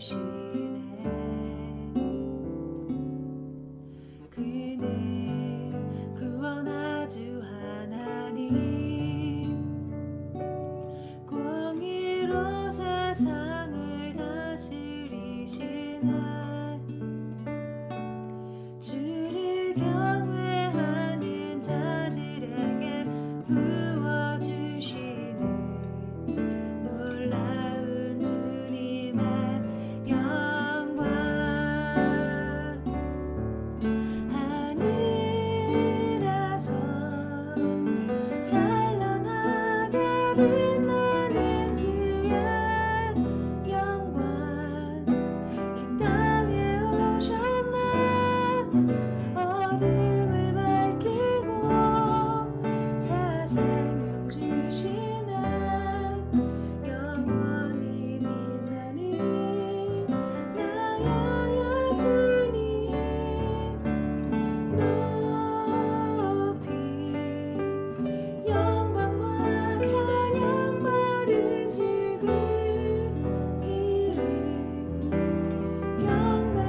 주시네. 그는 구원하주 하나님, 공의로 세상을 다스리시네. 주를 경외하는 자들에게 부어주시는 놀라운 주님의 영광. 하늘에서 찬란하게 빛나는 주의 영광, 이 땅에 오셨네. 어둠을 밝히고 새 생명 주시네. 영원히 빛나는 나의 예수님 높이 영광과 찬양 받으실 그 이름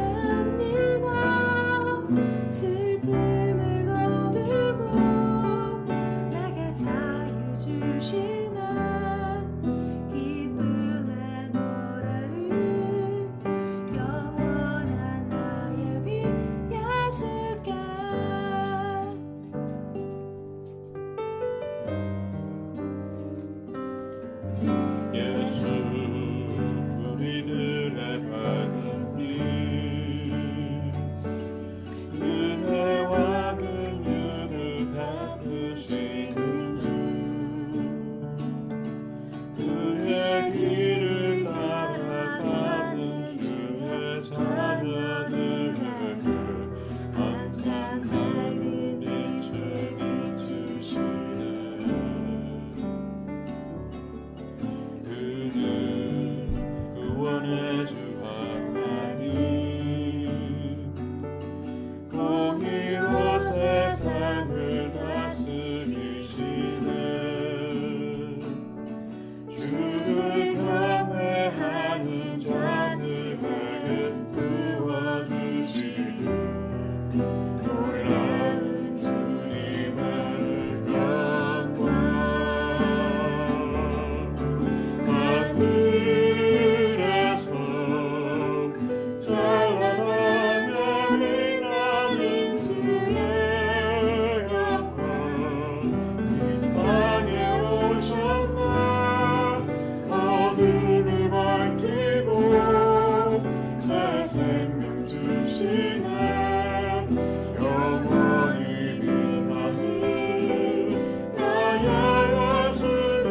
경배합니다. 슬픔을 거두고 내게 자유 주시네. 기쁨의 노래를 영원한 나의 빛 예수께. 예수 우리들의 밝은 빛, 은혜와 긍휼을 베푸시는 주, 그의 길을 따라가는 주의 자녀들에게 항상 밝은 빛을 비추시네. 그는 구원의 주 하나님, 공의로 세상을 다스리시네. 주를 경외하는 자들에게 부어주시는 놀라운 주님의 영광. 하늘에서 찬란하게 빛나는 주의 영광, 이 땅에 오셨네. 어둠을 밝히고 새 생명 주시네. 영원히 빛나는 나의 예수님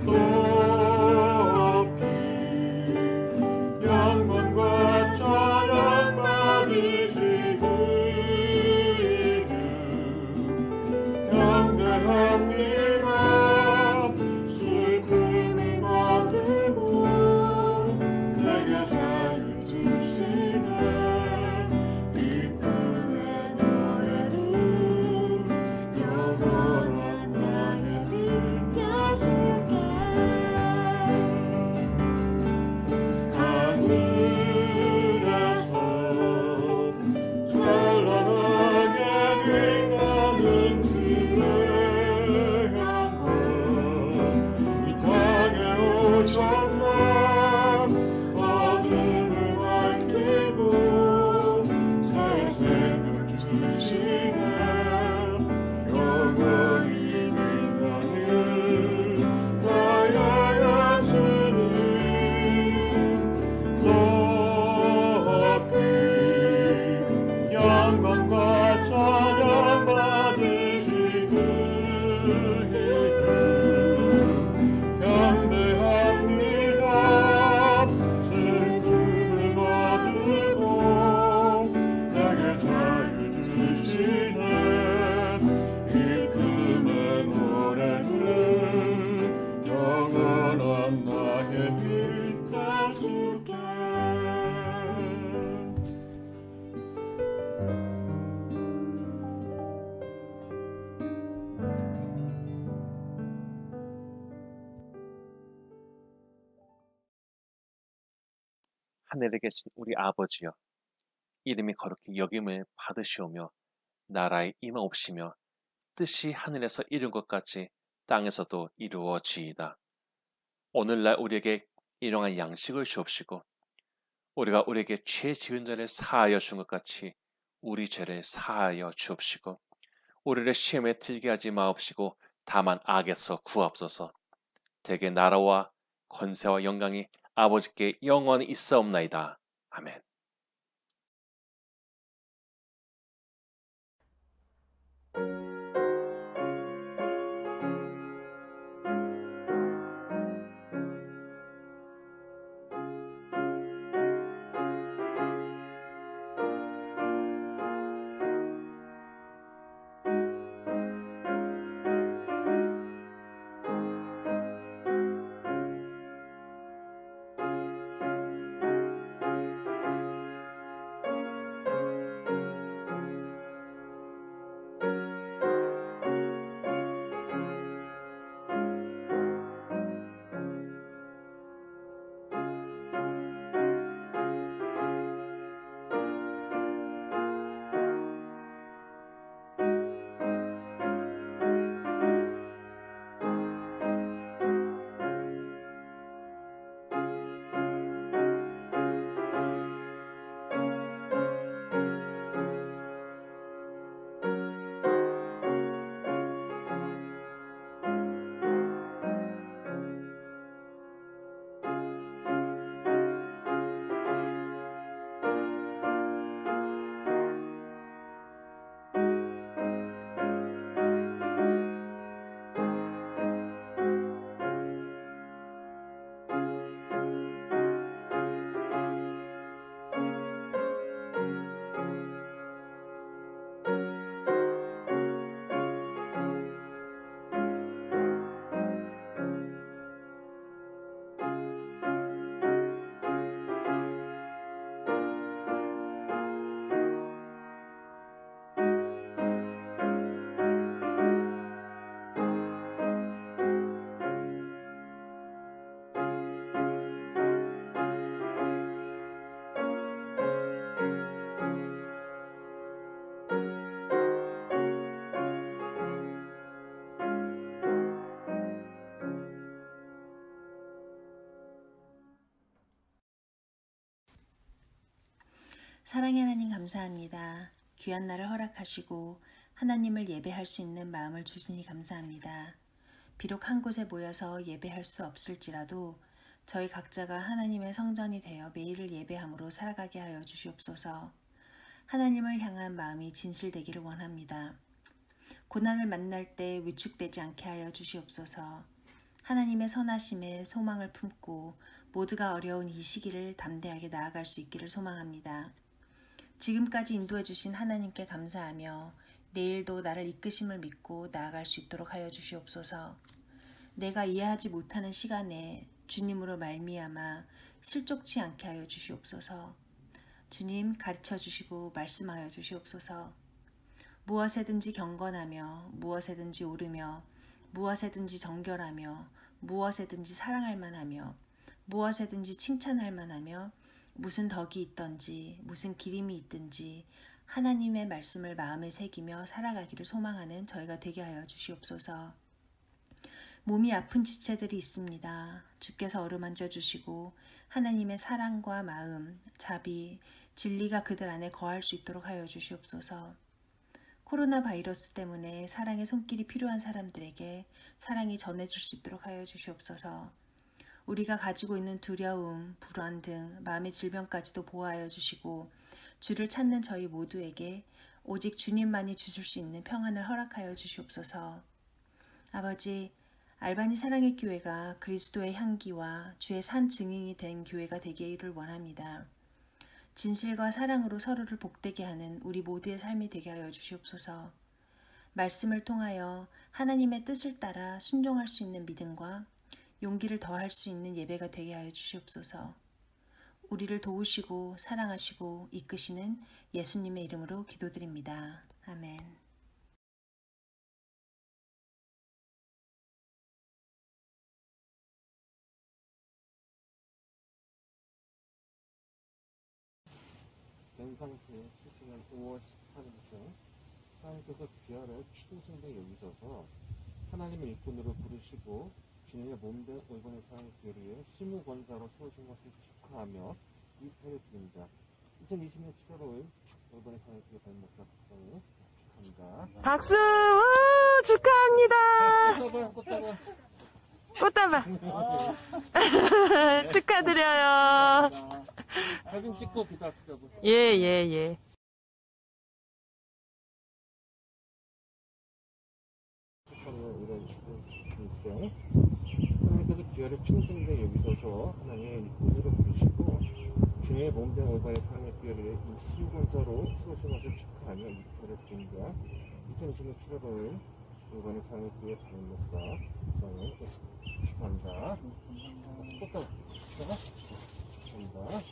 높이 영광과 찬양 받으실 그 이름 경배합니다. 슬픔을 거두고 내게 자유 주시네. 기쁨의 노래를 영원한 나의 빛 예수께. 하늘에서 찬란하게 빛나는 주의 영광, 이 땅에 오셨네. 어둠을 밝히고 새 생명 주시네. 영원히 빛나는 나의 예수님 높이 영광과 찬양 받으실 그 이름 경배합니다. 슬픔을 거두고 내게 자유 주시네. 기쁨의 노래를 영원한 나의 빛 예수께. 하늘에 계신 우리 아버지여, 이름이 거룩히 여김을 받으시오며 나라의 임하옵시며 뜻이 하늘에서 이룬 것 같이 땅에서도 이루어지이다. 오늘날 우리에게 일용할 양식을 주옵시고 우리가 우리에게 죄 지은 자를 사하여 준 것 같이 우리 죄를 사하여 주옵시고 우리를 시험에 들게 하지 마옵시고 다만 악에서 구하옵소서. 대개 나라와 권세와 영광이 아버지께 영원히 있사옵나이다. 아멘. 사랑의 하나님 감사합니다. 귀한 날을 허락하시고 하나님을 예배할 수 있는 마음을 주시니 감사합니다. 비록 한 곳에 모여서 예배할 수 없을지라도 저희 각자가 하나님의 성전이 되어 매일을 예배함으로 살아가게 하여 주시옵소서. 하나님을 향한 마음이 진실되기를 원합니다. 고난을 만날 때 위축되지 않게 하여 주시옵소서. 하나님의 선하심에 소망을 품고 모두가 어려운 이 시기를 담대하게 나아갈 수 있기를 소망합니다. 지금까지 인도해 주신 하나님께 감사하며 내일도 나를 이끄심을 믿고 나아갈 수 있도록 하여 주시옵소서. 내가 이해하지 못하는 시간에 주님으로 말미암아 실족치 않게 하여 주시옵소서. 주님 가르쳐 주시고 말씀하여 주시옵소서. 무엇에든지 경건하며 무엇에든지 오르며 무엇에든지 정결하며 무엇에든지 사랑할 만하며 무엇에든지 칭찬할 만하며 무슨 덕이 있던지 무슨 기림이 있든지 하나님의 말씀을 마음에 새기며 살아가기를 소망하는 저희가 되게 하여 주시옵소서. 몸이 아픈 지체들이 있습니다. 주께서 어루만져 주시고 하나님의 사랑과 마음, 자비, 진리가 그들 안에 거할 수 있도록 하여 주시옵소서. 코로나 바이러스 때문에 사랑의 손길이 필요한 사람들에게 사랑이 전해질 수 있도록 하여 주시옵소서. 우리가 가지고 있는 두려움, 불안 등 마음의 질병까지도 보호하여 주시고 주를 찾는 저희 모두에게 오직 주님만이 주실 수 있는 평안을 허락하여 주시옵소서. 아버지, 알바니 사랑의 교회가 그리스도의 향기와 주의 산 증인이 된 교회가 되기를 원합니다. 진실과 사랑으로 서로를 복되게 하는 우리 모두의 삶이 되게 하여 주시옵소서. 말씀을 통하여 하나님의 뜻을 따라 순종할 수 있는 믿음과 용기를 더할 수 있는 예배가 되게 하여 주시옵소서. 우리를 도우시고 사랑하시고 이끄시는 예수님의 이름으로 기도드립니다. 아멘. 전상수의 70년 5월 13일쯤 하나님께서 귀하를 취중생대 여기셔서 하나님의 일꾼으로 부르시고 주님의 몸된 의번의 사랑의 기회를 위해 실무권자로 세우신 것을 축하하며 위패를 드립니다. 2020년 7월 5일 의번의 사랑의 기회 받는 목사 박성우 축하합니다. 박수! 우, 축하합니다. 꽃다발 축하드려요. 사진 찍고 기도하시자고. 예. 일생 하나님께서 귀하를 충성되게 여기셔서 하나님의 일꾼으로 부르시고 주님의 몸된 올바의 사랑의 기회를 이 시유권자로 세우신 것을 축하하며 위패를 드립니다. 2020년 7월 5일 올바의 사랑의 기회 받는 목사 박성우 축하합니다. 꽃다발 축하합니다.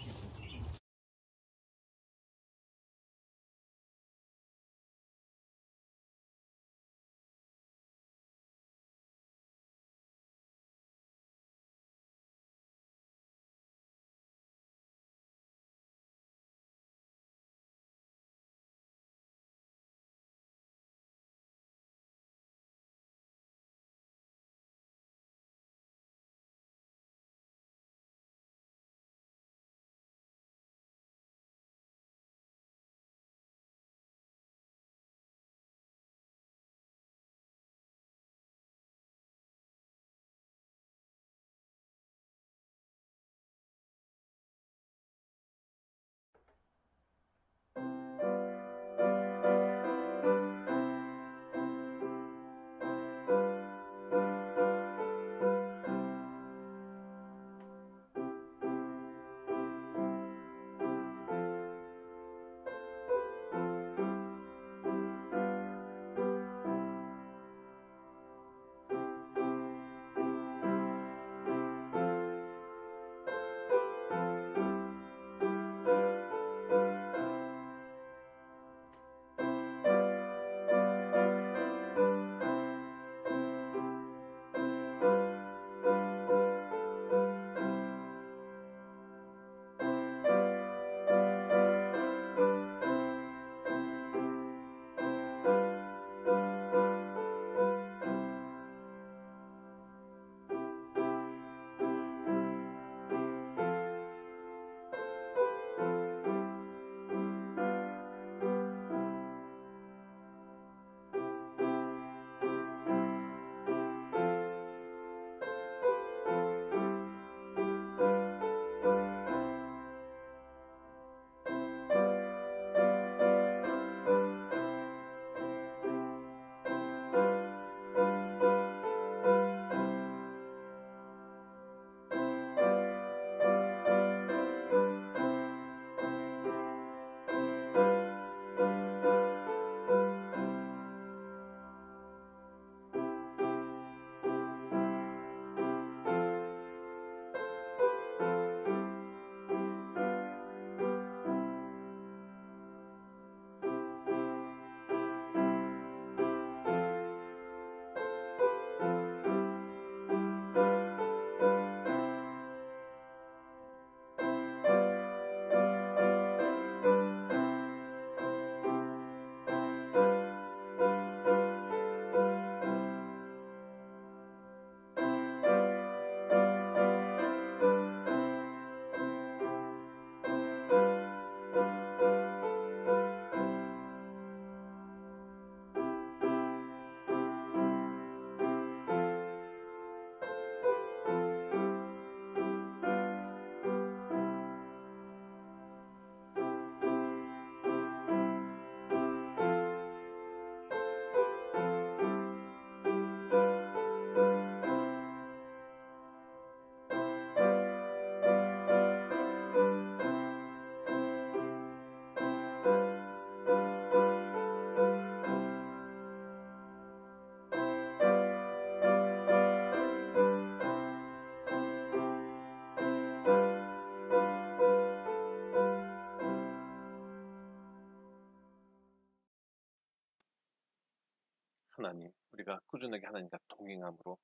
하나님, 우리가 꾸준하게 하나님과 동행함으로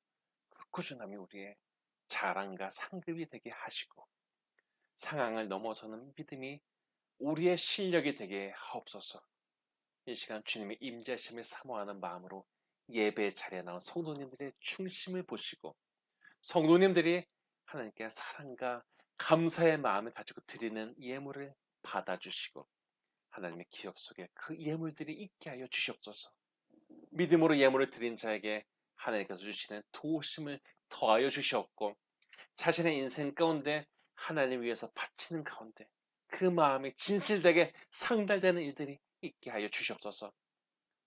그 꾸준함이 우리의 자랑과 상급이 되게 하시고 상황을 넘어서는 믿음이 우리의 실력이 되게 하옵소서. 이 시간 주님의 임재심을 사모하는 마음으로 예배의 자리에 나온 성도님들의 중심을 보시고 성도님들이 하나님께 사랑과 감사의 마음을 가지고 드리는 예물을 받아주시고 하나님의 기억 속에 그 예물들이 있게 하여 주시옵소서. 믿음으로 예물을 드린 자에게 하나님께서 주시는 도우심을 더하여 주시옵고 자신의 인생 가운데 하나님 위해서 바치는 가운데 그 마음이 진실되게 상달되는 일들이 있게 하여 주시옵소서.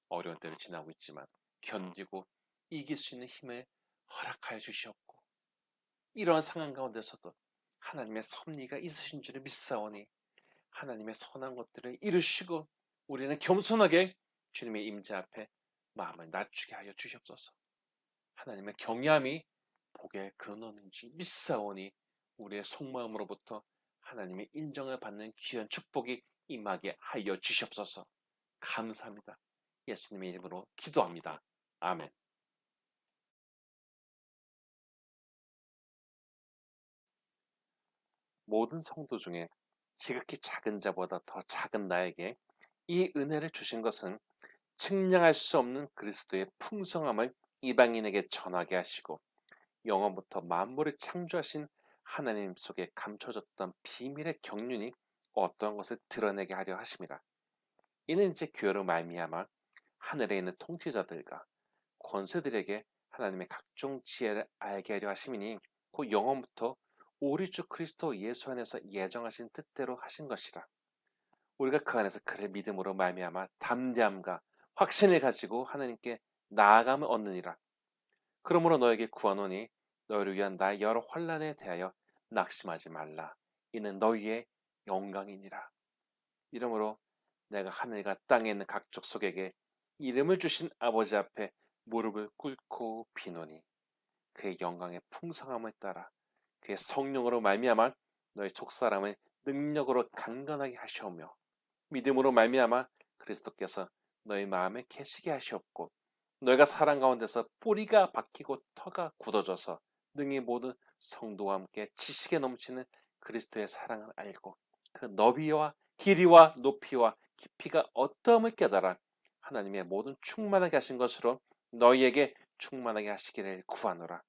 어려운 때를 지나고 있지만 견디고 이길 수 있는 힘을 허락하여 주시옵고 이러한 상황 가운데서도 하나님의 섭리가 있으신 줄을 믿사오니 하나님의 선한 것들을 이루시고 우리는 겸손하게 주님의 임재 앞에 마음을 낮추게 하여 주시옵소서. 하나님의 경외함이 복의 근원인 줄 믿사오니 우리의 속마음으로부터 하나님의 인정을 받는 귀한 축복이 임하게 하여 주시옵소서. 감사합니다. 예수님의 이름으로 기도합니다. 아멘. 모든 성도 중에 지극히 작은 자보다 더 작은 나에게 이 은혜를 주신 것은 측량할 수 없는 그리스도의 풍성함을 이방인에게 전하게 하시고 영원부터 만물을 창조하신 하나님 속에 감춰졌던 비밀의 경륜이 어떠한 것을 드러내게 하려 하심이라. 이는 이제 교회로 말미암아 하늘에 있는 통치자들과 권세들에게 하나님의 각종 지혜를 알게 하려 하심이니 곧 영원부터 우리 주 그리스도 예수 안에서 예정하신 뜻대로 하신 것이라. 우리가 그 안에서 그를 믿음으로 말미암아 담대함과 확신을 가지고 하나님께 나아감을 얻느니라. 그러므로 너에게 구하노니 너희를 위한 나의 여러 환난에 대하여 낙심하지 말라. 이는 너희의 영광이니라. 이러므로 내가 하늘과 땅에 있는 각 족속에게 이름을 주신 아버지 앞에 무릎을 꿇고 비노니 그의 영광의 풍성함을 따라 그의 성령으로 말미암아 너희 족사람을 능력으로 강건하게 하시오며 믿음으로 말미암아 그리스도께서 너희 마음에 계시게 하시옵고 너희가 사랑 가운데서 뿌리가 박히고 터가 굳어져서 능히 모든 성도와 함께 지식에 넘치는 그리스도의 사랑을 알고 그 너비와 길이와 높이와 깊이가 어떠함을 깨달아 하나님의 모든 충만하게 하신 것으로 너희에게 충만하게 하시기를 구하노라.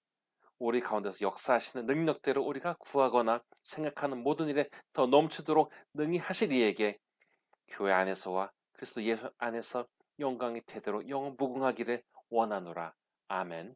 우리 가운데서 역사하시는 능력대로 우리가 구하거나 생각하는 모든 일에 더 넘치도록 능히 하실 이에게 교회 안에서와 그리스도 예수 안에서 영광이 대대로 영원 무궁하기를 원하노라. 아멘.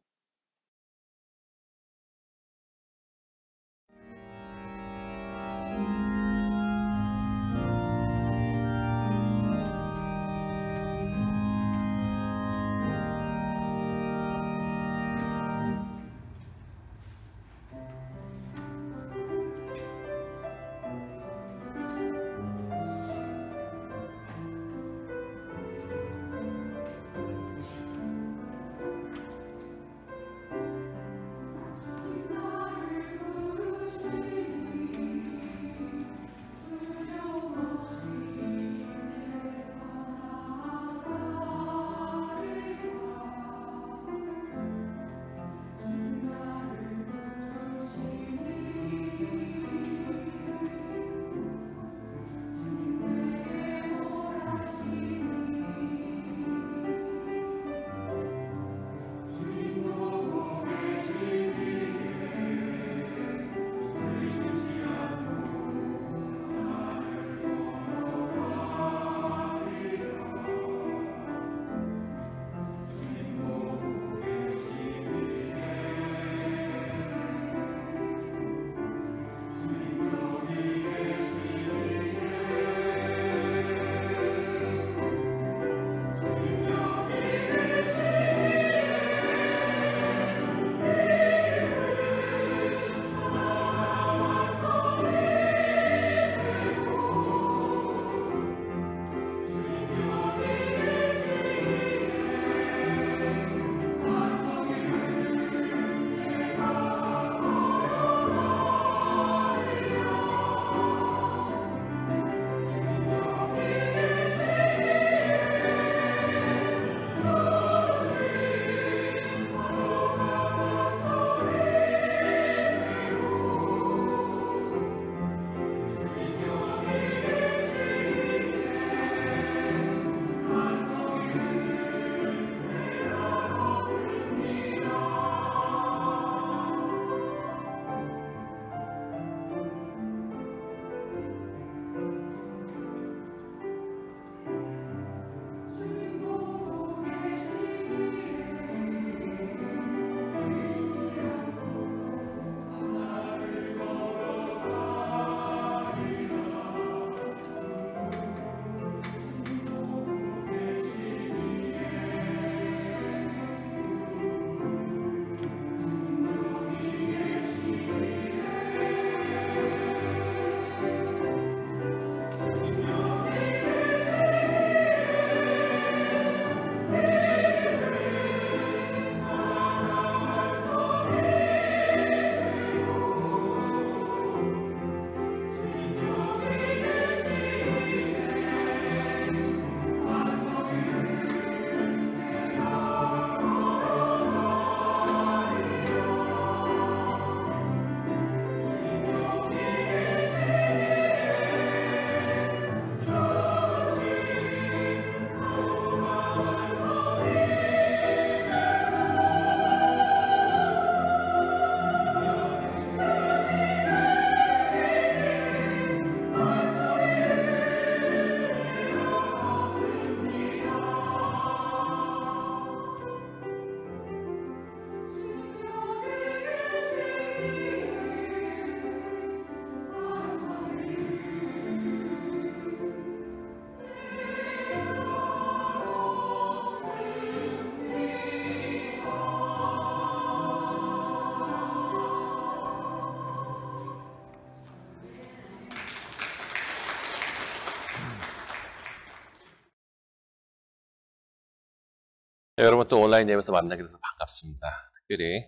여러분 또 온라인 예배에서 만나게 돼서 반갑습니다. 특별히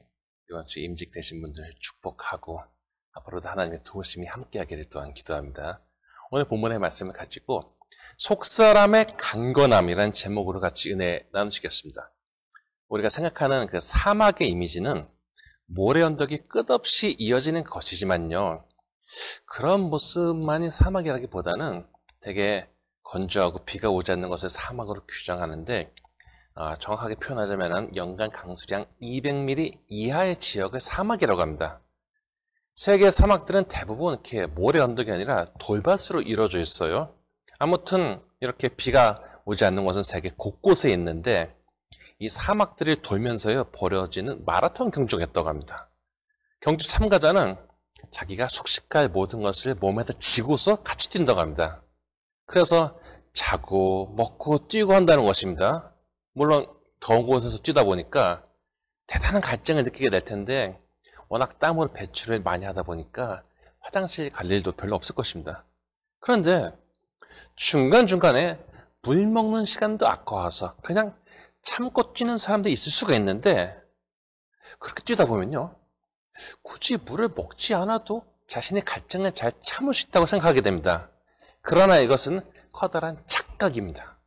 이번 주 임직되신 분들 축복하고 앞으로도 하나님의 도우심이 함께하기를 또한 기도합니다. 오늘 본문의 말씀을 가지고 속사람의 강건함이라는 제목으로 같이 은혜 나누시겠습니다. 우리가 생각하는 그 사막의 이미지는 모래 언덕이 끝없이 이어지는 것이지만요. 그런 모습만이 사막이라기보다는 되게 건조하고 비가 오지 않는 것을 사막으로 규정하는데 정확하게 표현하자면 연간 강수량 200mm 이하의 지역을 사막이라고 합니다. 세계 사막들은 대부분 이렇게 모래 언덕이 아니라 돌밭으로 이루어져 있어요. 아무튼 이렇게 비가 오지 않는 곳은 세계 곳곳에 있는데 이 사막들을 돌면서요 벌어지는 마라톤 경주가 있다고 합니다. 경주 참가자는 자기가 숙식할 모든 것을 몸에다 지고서 같이 뛴다고 합니다. 그래서 자고 먹고 뛰고 한다는 것입니다. 물론 더운 곳에서 뛰다 보니까 대단한 갈증을 느끼게 될 텐데 워낙 땀으로 배출을 많이 하다 보니까 화장실 갈 일도 별로 없을 것입니다. 그런데 중간중간에 물 먹는 시간도 아까워서 그냥 참고 뛰는 사람도 있을 수가 있는데 그렇게 뛰다 보면요 굳이 물을 먹지 않아도 자신의 갈증을 잘 참을 수 있다고 생각하게 됩니다. 그러나 이것은 커다란 착각입니다.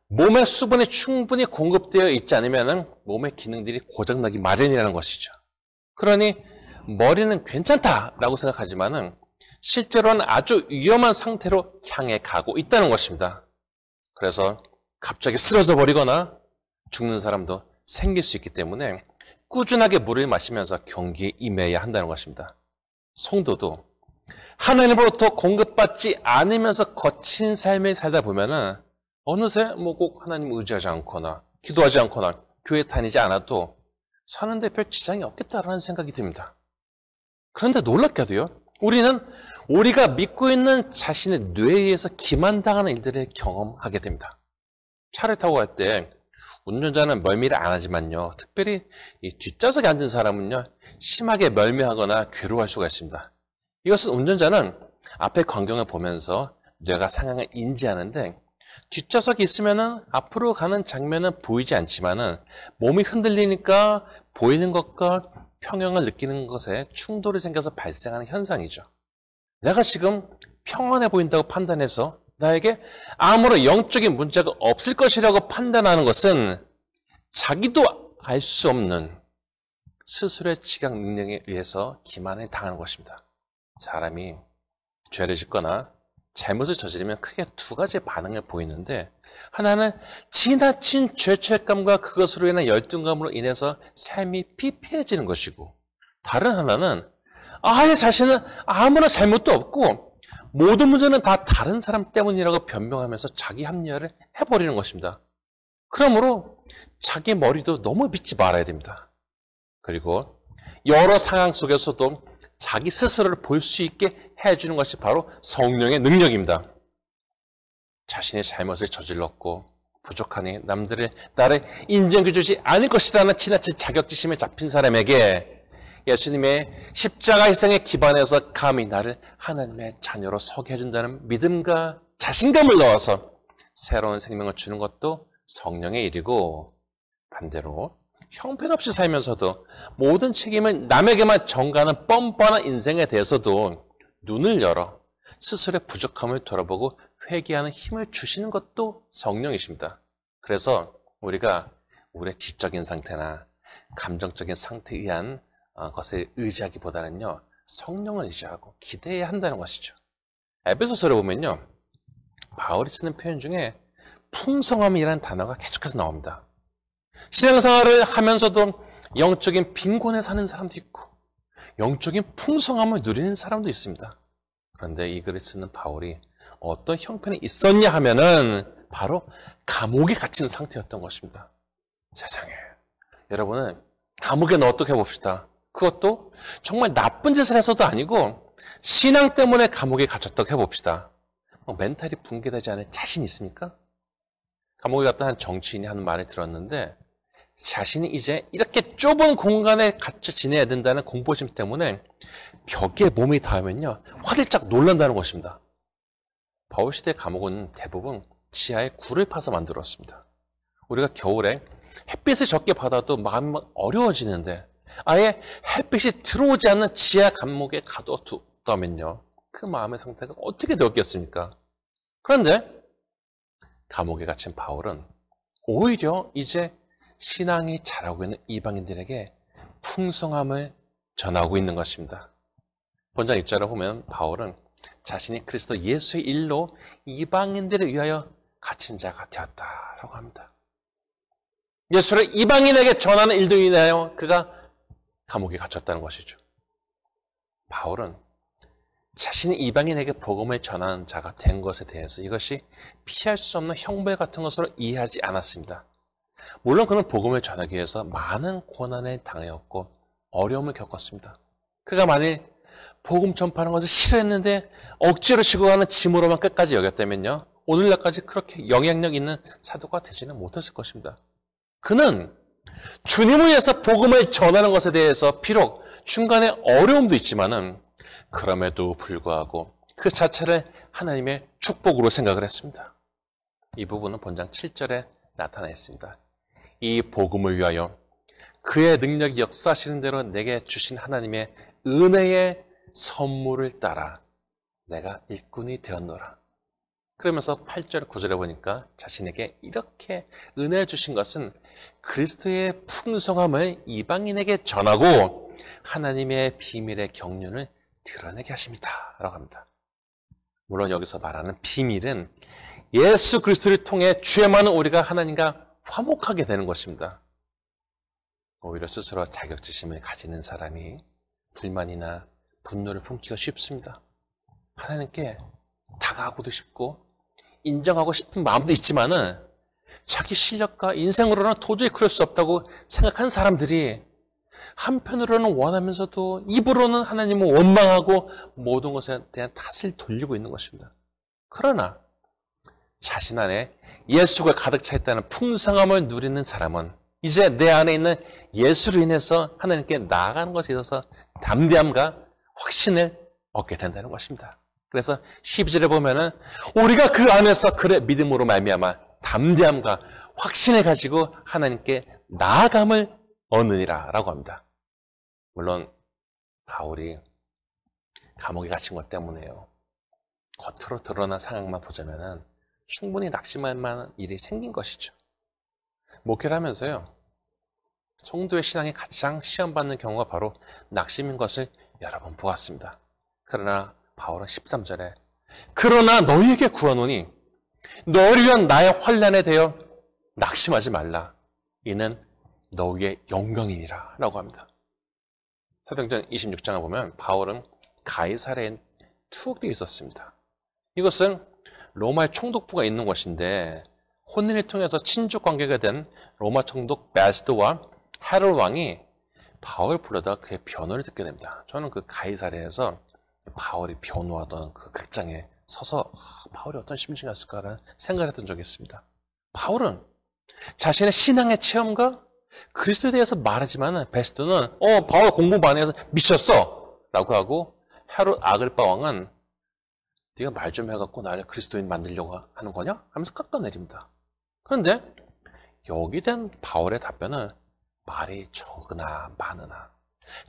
몸의 수분이 충분히 공급되어 있지 않으면 몸의 기능들이 고장나기 마련이라는 것이죠. 그러니 머리는 괜찮다라고 생각하지만 실제로는 아주 위험한 상태로 향해 가고 있다는 것입니다. 그래서 갑자기 쓰러져 버리거나 죽는 사람도 생길 수 있기 때문에 꾸준하게 물을 마시면서 경기에 임해야 한다는 것입니다. 성도도 하나님으로부터 공급받지 않으면서 거친 삶을 살다 보면은 어느새 꼭 하나님 의지하지 않거나 기도하지 않거나 교회 다니지 않아도 사는데 별 지장이 없겠다라는 생각이 듭니다. 그런데 놀랍게도요, 우리는 우리가 믿고 있는 자신의 뇌에 의해서 기만당하는 일들을 경험하게 됩니다. 차를 타고 갈 때 운전자는 멀미를 안 하지만요, 특별히 이 뒷좌석에 앉은 사람은요 심하게 멀미하거나 괴로워할 수가 있습니다. 이것은 운전자는 앞의 광경을 보면서 뇌가 상황을 인지하는데 뒷좌석에 있으면은 앞으로 가는 장면은 보이지 않지만은 몸이 흔들리니까 보이는 것과 평형을 느끼는 것에 충돌이 생겨서 발생하는 현상이죠. 내가 지금 평안해 보인다고 판단해서 나에게 아무런 영적인 문제가 없을 것이라고 판단하는 것은 자기도 알 수 없는 스스로의 지각 능력에 의해서 기만을 당하는 것입니다. 사람이 죄를 짓거나 잘못을 저지르면 크게 두 가지의 반응을 보이는데 하나는 지나친 죄책감과 그것으로 인한 열등감으로 인해서 삶이 피폐해지는 것이고 다른 하나는 아예 자신은 아무런 잘못도 없고 모든 문제는 다 다른 사람 때문이라고 변명하면서 자기 합리화를 해버리는 것입니다. 그러므로 자기 머리도 너무 믿지 말아야 됩니다. 그리고 여러 상황 속에서도 자기 스스로를 볼 수 있게 해주는 것이 바로 성령의 능력입니다. 자신의 잘못을 저질렀고 부족하니 남들이 나를 인정해주지 않을 것이라는 지나친 자격지심에 잡힌 사람에게 예수님의 십자가 희생에 기반해서 감히 나를 하나님의 자녀로 서게 해준다는 믿음과 자신감을 넣어서 새로운 생명을 주는 것도 성령의 일이고 반대로 형편없이 살면서도 모든 책임을 남에게만 전가하는 뻔뻔한 인생에 대해서도 눈을 열어 스스로의 부족함을 돌아보고 회개하는 힘을 주시는 것도 성령이십니다. 그래서 우리가 우리의 지적인 상태나 감정적인 상태에 의한 것을 의지하기보다는요 성령을 의지하고 기대해야 한다는 것이죠. 에베소서를 보면요 바울이 쓰는 표현 중에 풍성함이라는 단어가 계속해서 나옵니다. 신앙생활을 하면서도 영적인 빈곤에 사는 사람도 있고 영적인 풍성함을 누리는 사람도 있습니다. 그런데 이 글을 쓰는 바울이 어떤 형편이 있었냐 하면은 바로 감옥에 갇힌 상태였던 것입니다. 세상에 여러분은 감옥에 넣어 어떻게 해봅시다. 그것도 정말 나쁜 짓을 해서도 아니고 신앙 때문에 감옥에 갇혔다고 해봅시다. 멘탈이 붕괴되지 않을 자신 있습니까? 감옥에 갔다 한 정치인이 하는 말을 들었는데 자신이 이제 이렇게 좁은 공간에 갇혀 지내야 된다는 공포심 때문에 벽에 몸이 닿으면요 화들짝 놀란다는 것입니다. 바울 시대 감옥은 대부분 지하에 굴을 파서 만들었습니다. 우리가 겨울에 햇빛을 적게 받아도 마음이 막 어려워지는데 아예 햇빛이 들어오지 않는 지하 감옥에 가둬두다면요. 그 마음의 상태가 어떻게 되었겠습니까? 그런데 감옥에 갇힌 바울은 오히려 이제 신앙이 자라고 있는 이방인들에게 풍성함을 전하고 있는 것입니다. 본장 1절을 보면 바울은 자신이 그리스도 예수의 일로 이방인들을 위하여 갇힌 자가 되었다라고 합니다. 예수를 이방인에게 전하는 일도 인하여 그가 감옥에 갇혔다는 것이죠. 바울은 자신이 이방인에게 복음을 전하는 자가 된 것에 대해서 이것이 피할 수 없는 형벌 같은 것으로 이해하지 않았습니다. 물론 그는 복음을 전하기 위해서 많은 고난을 당하였고 어려움을 겪었습니다. 그가 만일 복음 전파하는 것을 싫어했는데 억지로 지고 가는 짐으로만 끝까지 여겼다면요. 오늘날까지 그렇게 영향력 있는 사도가 되지는 못했을 것입니다. 그는 주님을 위해서 복음을 전하는 것에 대해서 비록 중간에 어려움도 있지만은 그럼에도 불구하고 그 자체를 하나님의 축복으로 생각을 했습니다. 이 부분은 본장 7절에 나타나 있습니다. 이 복음을 위하여 그의 능력이 역사하시는 대로 내게 주신 하나님의 은혜의 선물을 따라 내가 일꾼이 되었노라. 그러면서 8절 9절에 보니까 자신에게 이렇게 은혜를 주신 것은 그리스도의 풍성함을 이방인에게 전하고 하나님의 비밀의 경륜을 드러내게 하십니다 라고 합니다. 물론 여기서 말하는 비밀은 예수 그리스도를 통해 죄 많은 우리가 하나님과 화목하게 되는 것입니다. 오히려 스스로 자격지심을 가지는 사람이 불만이나 분노를 품기가 쉽습니다. 하나님께 다가가고도 싶고 인정하고 싶은 마음도 있지만은 자기 실력과 인생으로는 도저히 그럴 수 없다고 생각하는 사람들이 한편으로는 원하면서도 입으로는 하나님을 원망하고 모든 것에 대한 탓을 돌리고 있는 것입니다. 그러나 자신 안에 예수가 가득 차 있다는 풍성함을 누리는 사람은 이제 내 안에 있는 예수로 인해서 하나님께 나아가는 것에 있어서 담대함과 확신을 얻게 된다는 것입니다. 그래서 12절에 보면은 우리가 그 안에서 그의 믿음으로 말미암아 담대함과 확신을 가지고 하나님께 나아감을 얻느니라 라고 합니다. 물론 바울이 감옥에 갇힌 것 때문에요. 겉으로 드러난 상황만 보자면은 충분히 낙심할 만한 일이 생긴 것이죠. 목회를 하면서요. 성도의 신앙이 가장 시험받는 경우가 바로 낙심인 것을 여러 번 보았습니다. 그러나 바울은 13절에 그러나 너희에게 구하노니 너희를 위한 나의 환난에 대하여 낙심하지 말라. 이는 너희의 영광이니라 라고 합니다. 사도행전 26장을 보면 바울은 가이사랴에 투옥되어 있었습니다. 이것은 로마의 총독부가 있는 곳인데 혼인을 통해서 친족 관계가 된 로마 총독 베스드와 헤롯 왕이 바울을 불러다가 그의 변호를 듣게 됩니다. 저는 그 가이사랴에서 바울이 변호하던 그 극장에 서서 바울이 어떤 심정이었을까라는 생각을 했던 적이 있습니다. 바울은 자신의 신앙의 체험과 그리스도에 대해서 말하지만 베스트는 바울 공부 많이 해서 미쳤어 라고 하고 헤롯 아글바 왕은 네가 말 좀 해갖고 나를 그리스도인 만들려고 하는 거냐? 하면서 깎아내립니다. 그런데 여기 된 바울의 답변은 말이 적으나 많으나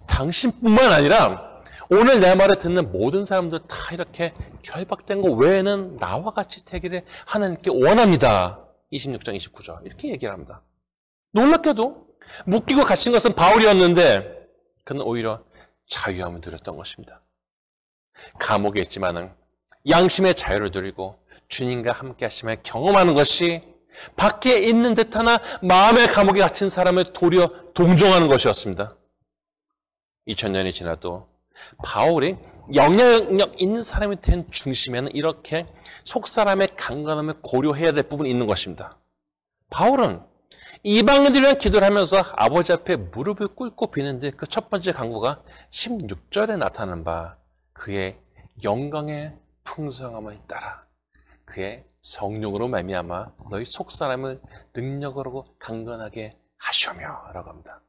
당신뿐만 아니라 오늘 내 말을 듣는 모든 사람들 다 이렇게 결박된 거 외에는 나와 같이 되기를 하나님께 원합니다. 26장 29절 이렇게 얘기를 합니다. 놀랍게도 묶이고 갇힌 것은 바울이었는데 그는 오히려 자유함을 누렸던 것입니다. 감옥에 있지만은 양심의 자유를 누리고 주님과 함께 하심을 경험하는 것이 밖에 있는 듯하나 마음의 감옥에 갇힌 사람을 도리어 동정하는 것이었습니다. 2000년이 지나도 바울이 영향력 있는 사람이 된 중심에는 이렇게 속사람의 강건함을 고려해야 될 부분이 있는 것입니다. 바울은 이방인들을 위한 기도를 하면서 아버지 앞에 무릎을 꿇고 비는데 그 첫 번째 간구가 16절에 나타나는 바 그의 영광의 풍성함을 따라 그의 성령으로 말미암아 너희 속사람을 능력으로 강건하게 하시오며 라고 합니다.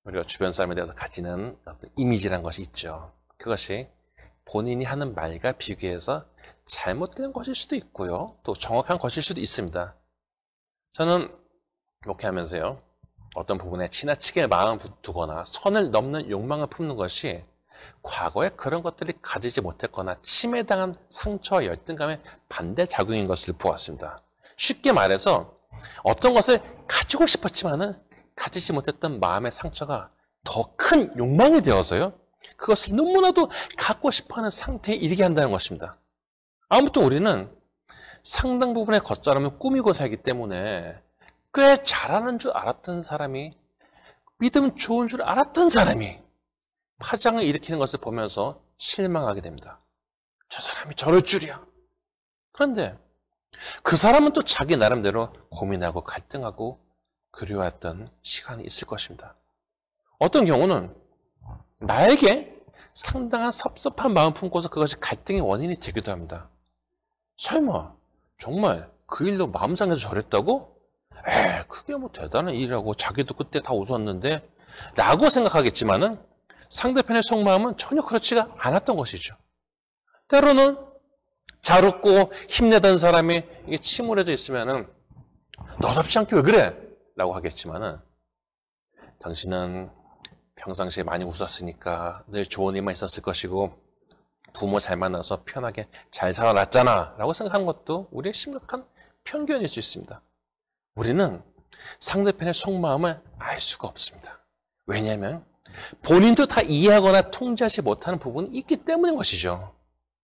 우리가 주변 사람에 대해서 가지는 어떤 이미지란 것이 있죠. 그것이 본인이 하는 말과 비교해서 잘못된 것일 수도 있고요. 또 정확한 것일 수도 있습니다. 저는 목회하면서요, 어떤 부분에 지나치게 마음을 두거나 선을 넘는 욕망을 품는 것이 과거에 그런 것들이 가지지 못했거나 침해당한 상처와 열등감의 반대 작용인 것을 보았습니다. 쉽게 말해서 어떤 것을 가지고 싶었지만은 가지지 못했던 마음의 상처가 더 큰 욕망이 되어서요, 그것을 너무나도 갖고 싶어하는 상태에 이르게 한다는 것입니다. 아무튼 우리는 상당 부분의 겉사람을 꾸미고 살기 때문에 꽤 잘하는 줄 알았던 사람이, 믿음 좋은 줄 알았던 사람이 파장을 일으키는 것을 보면서 실망하게 됩니다. 저 사람이 저럴 줄이야. 그런데 그 사람은 또 자기 나름대로 고민하고 갈등하고 그리워했던 시간이 있을 것입니다. 어떤 경우는 나에게 상당한 섭섭한 마음 품고서 그것이 갈등의 원인이 되기도 합니다. 설마 정말 그 일로 마음 상해서 저랬다고? 그게 뭐 대단한 일이라고, 자기도 그때 다 웃었는데 라고 생각하겠지만은 상대편의 속마음은 전혀 그렇지가 않았던 것이죠. 때로는 잘 웃고 힘내던 사람이 이게 침울해져 있으면은 너답지 않게 왜 그래? 라고 하겠지만은, 당신은 평상시에 많이 웃었으니까 늘 좋은 일만 있었을 것이고 부모 잘 만나서 편하게 잘 살아났잖아 라고 생각하는 것도 우리의 심각한 편견일 수 있습니다. 우리는 상대편의 속마음을 알 수가 없습니다. 왜냐하면 본인도 다 이해하거나 통제하지 못하는 부분이 있기 때문인 것이죠.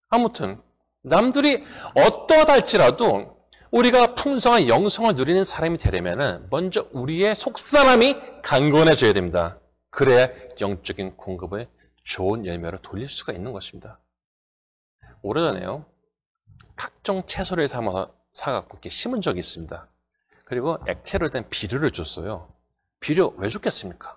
아무튼 남들이 어떠하다 할지라도 우리가 풍성한 영성을 누리는 사람이 되려면 먼저 우리의 속사람이 강건해져야 됩니다. 그래야 영적인 공급을 좋은 열매로 돌릴 수가 있는 것입니다. 오래전에요, 각종 채소를 사갖고 이렇게 심은 적이 있습니다. 그리고 액체로 된 비료를 줬어요. 비료 왜 줬겠습니까?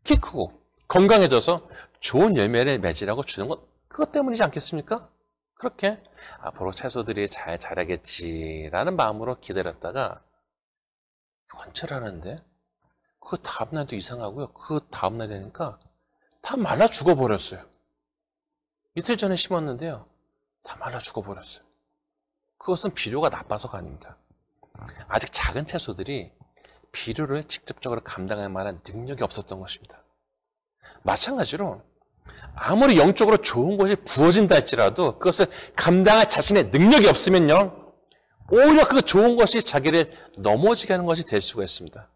키 크고 건강해져서 좋은 열매를 맺으라고 주는 건 그것 때문이지 않겠습니까? 그렇게 앞으로 채소들이 잘 자라겠지라는 마음으로 기다렸다가 관찰을 하는데 그 다음날도 이상하고요. 그 다음날 되니까 다 말라 죽어버렸어요. 이틀 전에 심었는데요, 다 말라 죽어버렸어요. 그것은 비료가 나빠서가 아닙니다. 아직 작은 채소들이 비료를 직접적으로 감당할 만한 능력이 없었던 것입니다. 마찬가지로 아무리 영적으로 좋은 것이 부어진다 할지라도 그것을 감당할 자신의 능력이 없으면요, 오히려 그 좋은 것이 자기를 넘어지게 하는 것이 될 수가 있습니다.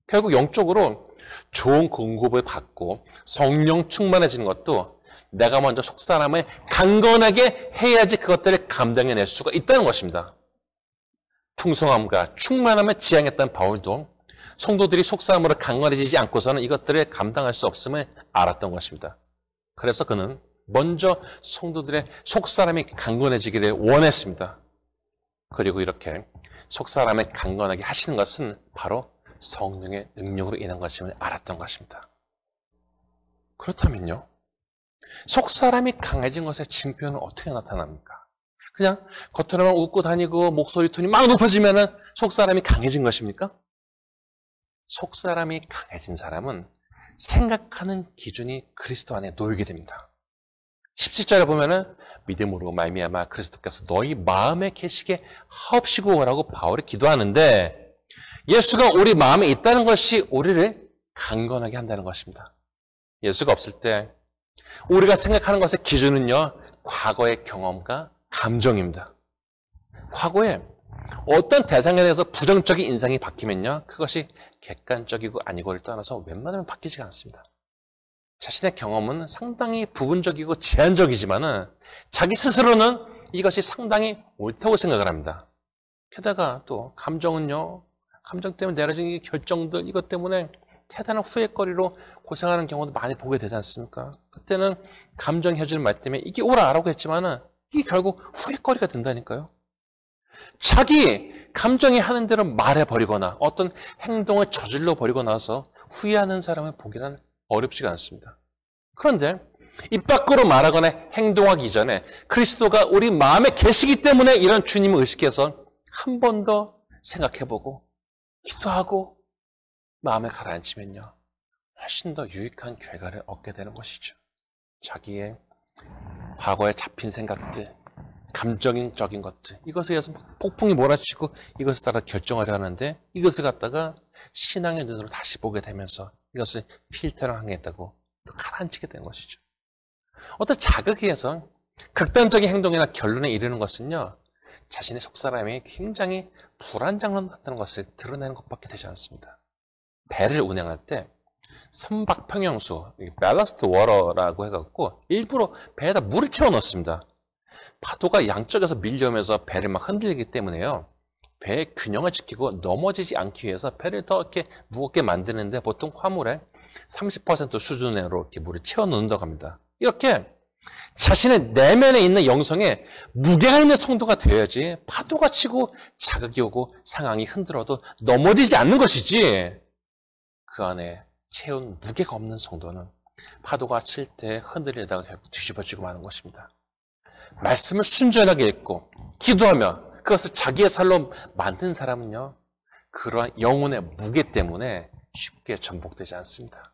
결국 영적으로 좋은 공급을 받고 성령 충만해지는 것도 내가 먼저 속사람을 강건하게 해야지 그것들을 감당해낼 수가 있다는 것입니다. 풍성함과 충만함을 지향했던 바울도 성도들이 속사람으로 강건해지지 않고서는 이것들을 감당할 수 없음을 알았던 것입니다. 그래서 그는 먼저 성도들의 속사람이 강건해지기를 원했습니다. 그리고 이렇게 속사람을 강건하게 하시는 것은 바로 성령의 능력으로 인한 것임을 알았던 것입니다. 그렇다면요, 속사람이 강해진 것의 징표는 어떻게 나타납니까? 그냥 겉으로만 웃고 다니고 목소리 톤이 막 높아지면은 속사람이 강해진 것입니까? 속사람이 강해진 사람은 생각하는 기준이 그리스도 안에 놓이게 됩니다. 17절에 보면은 믿음으로 말미암아 그리스도께서 너희 마음에 계시게 하옵시고라고 바울이 기도하는데, 예수가 우리 마음에 있다는 것이 우리를 강건하게 한다는 것입니다. 예수가 없을 때 우리가 생각하는 것의 기준은요, 과거의 경험과 감정입니다. 과거에 어떤 대상에 대해서 부정적인 인상이 바뀌면요, 그것이 객관적이고 아니고를 떠나서 웬만하면 바뀌지가 않습니다. 자신의 경험은 상당히 부분적이고 제한적이지만은 자기 스스로는 이것이 상당히 옳다고 생각을 합니다. 게다가 또 감정은요, 감정 때문에 내려진 이 결정들, 이것 때문에 대단한 후회거리로 고생하는 경우도 많이 보게 되지 않습니까? 그때는 감정 해주는 말 때문에 이게 옳아라고 했지만은 이게 결국 후회거리가 된다니까요. 자기 감정이 하는 대로 말해버리거나 어떤 행동을 저질러 버리고 나서 후회하는 사람을 보기는 어렵지가 않습니다. 그런데 입 밖으로 말하거나 행동하기 전에 그리스도가 우리 마음에 계시기 때문에 이런 주님을 의식해서 한 번 더 생각해보고 기도하고 마음에 가라앉히면요, 훨씬 더 유익한 결과를 얻게 되는 것이죠. 자기의 과거에 잡힌 생각들, 감정적인 것들, 이것에 의해서 폭풍이 몰아치고 이것을 따라 결정하려 하는데 이것을 갖다가 신앙의 눈으로 다시 보게 되면서 이것을 필터를 하겠다고 또 가라앉히게 되는 것이죠. 어떤 자극에 의해서 극단적인 행동이나 결론에 이르는 것은요, 자신의 속사람이 굉장히 불안정하다는 것을 드러내는 것밖에 되지 않습니다. 배를 운행할 때 선박평형수, 밸러스트 워러라고 해갖고 일부러 배에다 물을 채워 넣습니다. 파도가 양쪽에서 밀려오면서 배를 막 흔들리기 때문에요. 배의 균형을 지키고 넘어지지 않기 위해서 배를 더 이렇게 무겁게 만드는데 보통 화물에 30% 수준으로 이렇게 물을 채워 넣는다고 합니다. 이렇게 자신의 내면에 있는 영성에 무게가 있는 성도가 되어야지 파도가 치고 자극이 오고 상황이 흔들어도 넘어지지 않는 것이지, 그 안에 채운 무게가 없는 성도는 파도가 칠 때 흔들리다가 결국 뒤집어지고 마는 것입니다. 말씀을 순전하게 읽고 기도하며 그것을 자기의 살로 만든 사람은요, 그러한 영혼의 무게 때문에 쉽게 전복되지 않습니다.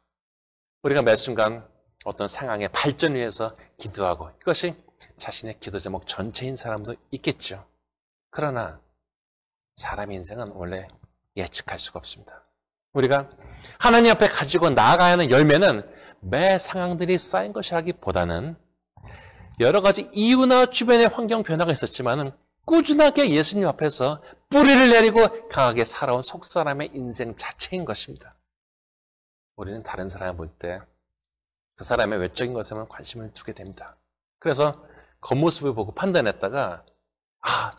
우리가 매 순간 어떤 상황의 발전을 위해서 기도하고 이것이 자신의 기도 제목 전체인 사람도 있겠죠. 그러나 사람의 인생은 원래 예측할 수가 없습니다. 우리가 하나님 앞에 가지고 나아가야 하는 열매는 매 상황들이 쌓인 것이라기보다는 여러 가지 이유나 주변의 환경 변화가 있었지만은 꾸준하게 예수님 앞에서 뿌리를 내리고 강하게 살아온 속사람의 인생 자체인 것입니다. 우리는 다른 사람을 볼 때 그 사람의 외적인 것에만 관심을 두게 됩니다. 그래서 겉모습을 보고 판단했다가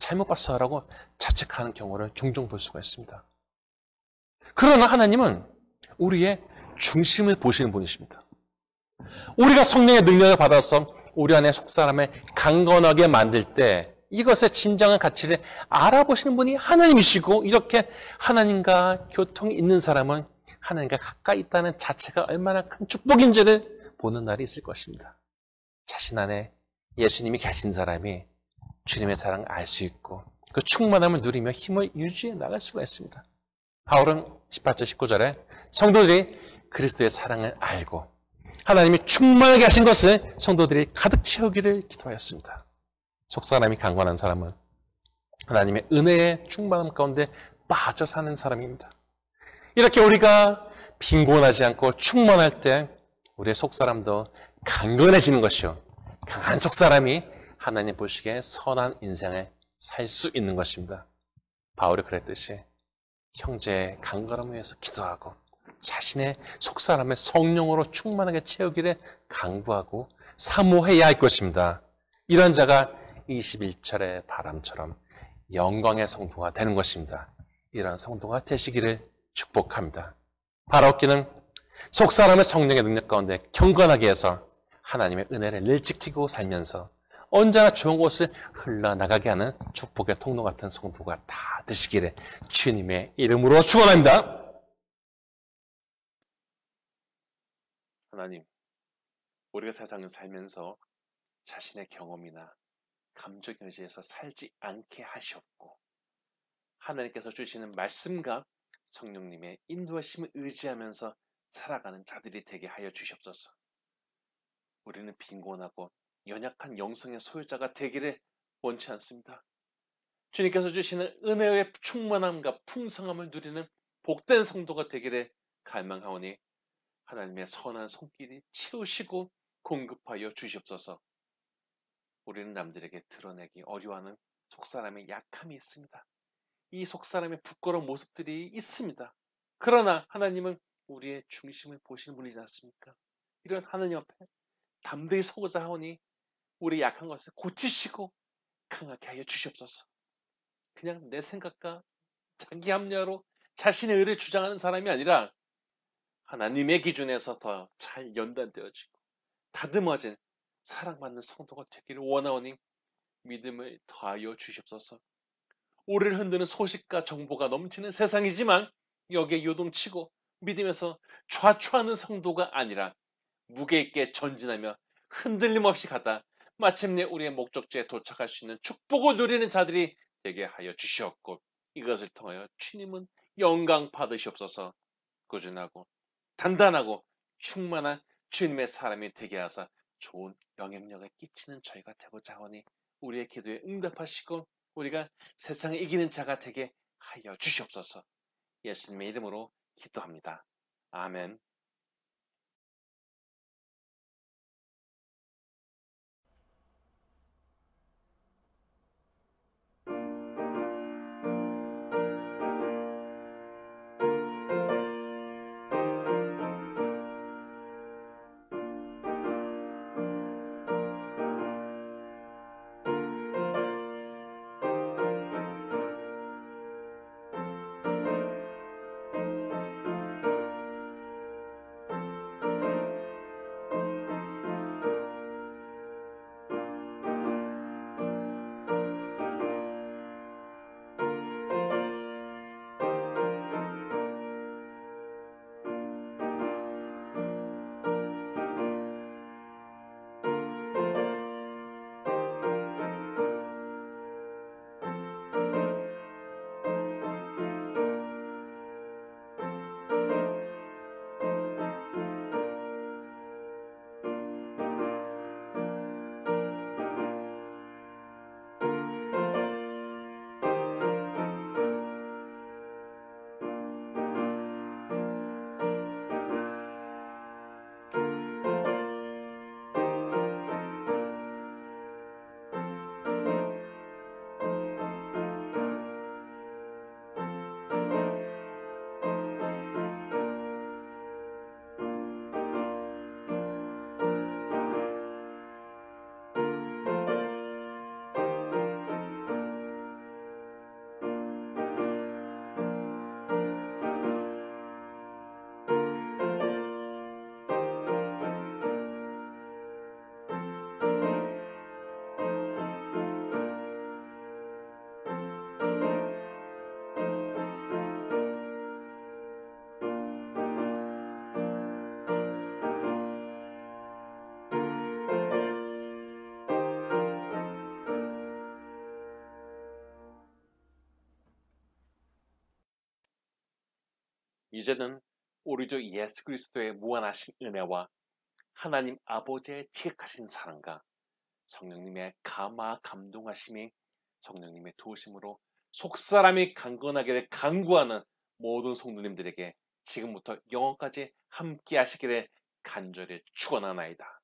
잘못 봤어라고 자책하는 경우를 종종 볼 수가 있습니다. 그러나 하나님은 우리의 중심을 보시는 분이십니다. 우리가 성령의 능력을 받아서 우리 안에 속사람을 강건하게 만들 때 이것의 진정한 가치를 알아보시는 분이 하나님이시고, 이렇게 하나님과 교통이 있는 사람은 하나님과 가까이 있다는 자체가 얼마나 큰 축복인지를 보는 날이 있을 것입니다. 자신 안에 예수님이 계신 사람이 주님의 사랑을 알 수 있고 그 충만함을 누리며 힘을 유지해 나갈 수가 있습니다. 바울은 18절 19절에 성도들이 그리스도의 사랑을 알고 하나님이 충만하게 하신 것을 성도들이 가득 채우기를 기도하였습니다. 속사람이 강건한 사람은 하나님의 은혜의 충만함 가운데 빠져 사는 사람입니다. 이렇게 우리가 빈곤하지 않고 충만할 때 우리의 속사람도 강건해지는 것이요, 강한 속사람이 하나님 보시기에 선한 인생을 살 수 있는 것입니다. 바울이 그랬듯이 형제의 강건함을 위해서 기도하고 자신의 속사람의 성령으로 충만하게 채우기를 강구하고 사모해야 할 것입니다. 이런 자가 21절의 바람처럼 영광의 성도가 되는 것입니다. 이런 성도가 되시기를 축복합니다. 바라옵기는 속사람의 성령의 능력 가운데 경건하게 해서 하나님의 은혜를 늘 지키고 살면서 언제나 좋은 곳을 흘러나가게 하는 축복의 통로 같은 성도가 다 되시기를 주님의 이름으로 축원합니다. 하나님, 우리가 세상을 살면서 자신의 경험이나 감정에 의지해서 살지 않게 하시옵고, 하나님께서 주시는 말씀과 성령님의 인도하심을 의지하면서 살아가는 자들이 되게 하여 주시옵소서. 우리는 빈곤하고 연약한 영성의 소유자가 되기를 원치 않습니다. 주님께서 주시는 은혜의 충만함과 풍성함을 누리는 복된 성도가 되기를 갈망하오니 하나님의 선한 손길이 채우시고 공급하여 주시옵소서. 우리는 남들에게 드러내기 어려워하는 속사람의 약함이 있습니다. 이 속사람의 부끄러운 모습들이 있습니다. 그러나 하나님은 우리의 중심을 보시는 분이지 않습니까? 이런 하나님 앞에 담대히 서고자 하오니 우리 약한 것을 고치시고 강하게 하여 주시옵소서. 그냥 내 생각과 자기 합리화로 자신의 의를 주장하는 사람이 아니라 하나님의 기준에서 더 잘 연단되어지고 다듬어진 사랑받는 성도가 되기를 원하오니 믿음을 더하여 주시옵소서. 우리를 흔드는 소식과 정보가 넘치는 세상이지만 여기에 요동치고 믿음에서 좌초하는 성도가 아니라 무게 있게 전진하며 흔들림 없이 가다 마침내 우리의 목적지에 도착할 수 있는 축복을 누리는 자들이 되게 하여 주시옵고, 이것을 통하여 주님은 영광 받으시옵소서. 꾸준하고 단단하고 충만한 주님의 사람이 되게 하사 좋은 영향력을 끼치는 저희가 되고자 하오니 우리의 기도에 응답하시고 우리가 세상을 이기는 자가 되게 하여 주시옵소서. 예수님의 이름으로 기도합니다. 아멘. 이제는 우리 주 예수 그리스도의 무한하신 은혜와 하나님 아버지의 지극하신 사랑과 성령님의 감화 감동하심이 성령님의 도우심으로 속사람이 강건하기를 간구하는 모든 성도님들에게 지금부터 영원까지 함께 하시기를 간절히 축원하나이다.